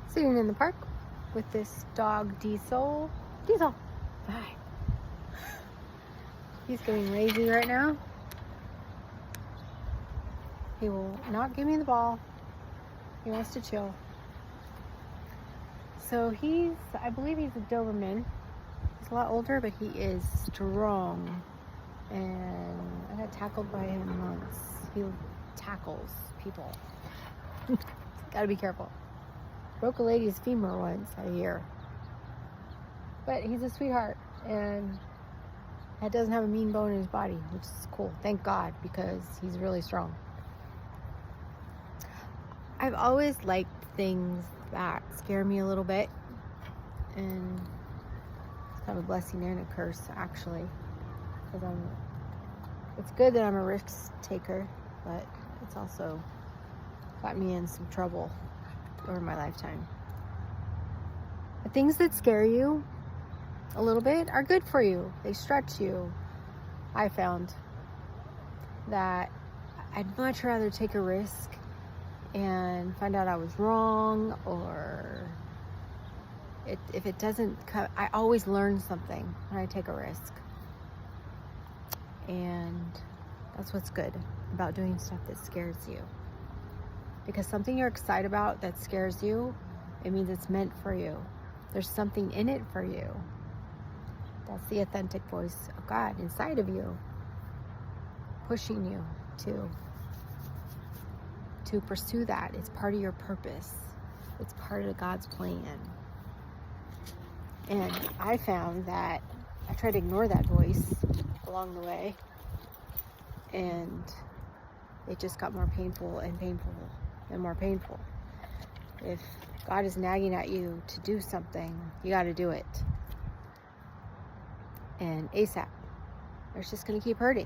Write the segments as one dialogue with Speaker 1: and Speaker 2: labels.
Speaker 1: Sitting in the park with this dog, Diesel. Diesel, bye. He's getting lazy right now. He will not give me the ball. He wants to chill. So I believe he's a Doberman. He's a lot older, but he is strong. And I got tackled by him once. He tackles people. Gotta be careful. Broke a lady's femur once, I hear. But he's a sweetheart, and he doesn't have a mean bone in his body, which is cool. Thank God, because he's really strong. I've always liked things that scare me a little bit, and it's kind of a blessing and a curse, actually, because it's good that I'm a risk taker, but it's also got me in some trouble over my lifetime. The things that scare you a little bit are good for you. They stretch you. I found that I'd much rather take a risk and find out I was wrong, or if it doesn't come, I always learn something when I take a risk. And that's what's good about doing stuff that scares you. Because something you're excited about that scares you, it means it's meant for you. There's something in it for you. That's the authentic voice of God inside of you, pushing you to pursue that. It's part of your purpose. It's part of God's plan. And I found that I tried to ignore that voice along the way, and it just got more painful and more painful. If God is nagging at you to do something, you got to do it. And ASAP. Or it's just going to keep hurting.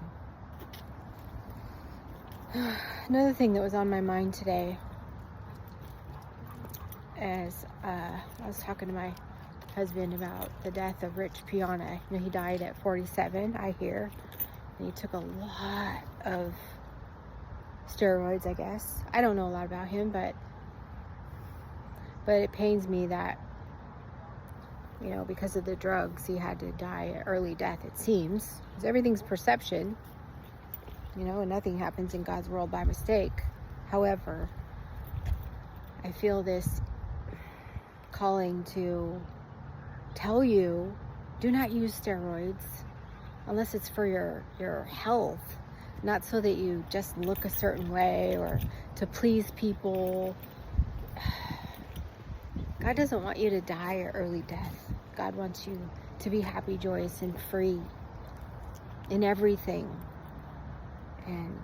Speaker 1: Another thing that was on my mind today, as I was talking to my husband about the death of Rich Piana. You know, he died at 47, I hear. And he took a lot of steroids, I guess. I don't know a lot about him, but it pains me that, you know, because of the drugs, he had to die an early death, it seems. Because everything's perception, you know, and nothing happens in God's world by mistake. However, I feel this calling to tell you, do not use steroids unless it's for your health, not so that you just look a certain way or to please people. God doesn't want you to die an early death. God wants you to be happy, joyous, and free in everything. And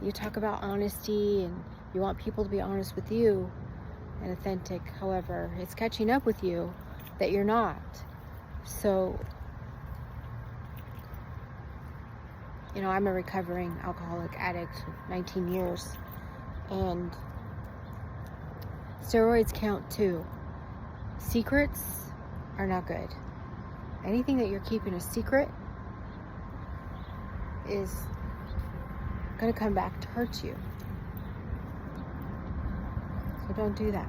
Speaker 1: you talk about honesty, and you want people to be honest with you and authentic. However, it's catching up with you that you're not. So, you know, I'm a recovering alcoholic addict, 19 years, and steroids count too. Secrets are not good. Anything that you're keeping a secret is going to come back to hurt you. So don't do that.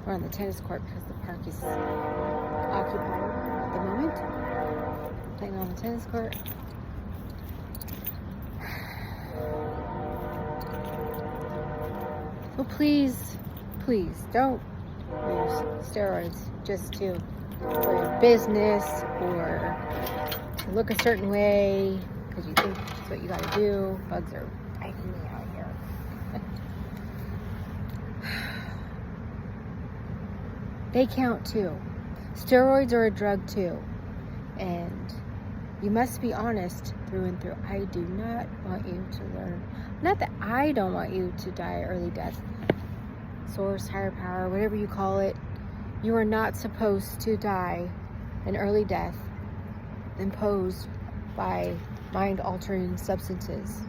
Speaker 1: We're on the tennis court because the park is occupied at the moment. Playing on the tennis court. So please don't use steroids just for your business or to look a certain way because you think that's what you got to do. Bugs are biting me out here. They count too. Steroids are a drug too. And you must be honest through and through. I do not want you to learn. Not that I don't want you to die early death. Source, higher power, whatever you call it. You are not supposed to die an early death imposed by mind-altering substances.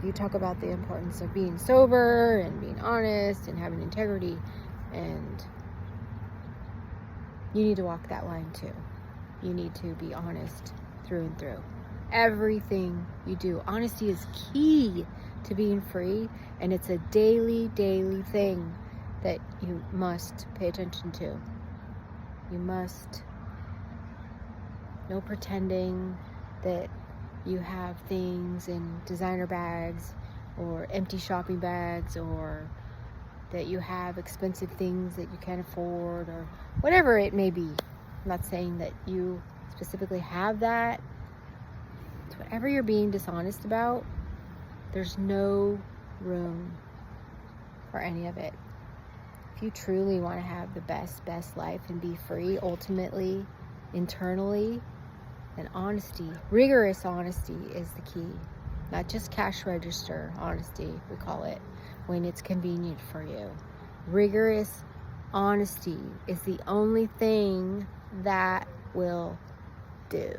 Speaker 1: You talk about the importance of being sober and being honest and having integrity, and you need to walk that line too. You need to be honest through and through. Everything you do. Honesty is key to being free, and it's a daily thing that you must pay attention to. You must, no pretending that you have things in designer bags or empty shopping bags, or that you have expensive things that you can't afford, or whatever it may be. I'm not saying that you specifically have that. It's whatever you're being dishonest about, there's no room for any of it. If you truly want to have the best life and be free ultimately, internally, then honesty, rigorous honesty is the key. Not just cash register honesty, we call it, when it's convenient for you. Rigorous honesty is the only thing that will do.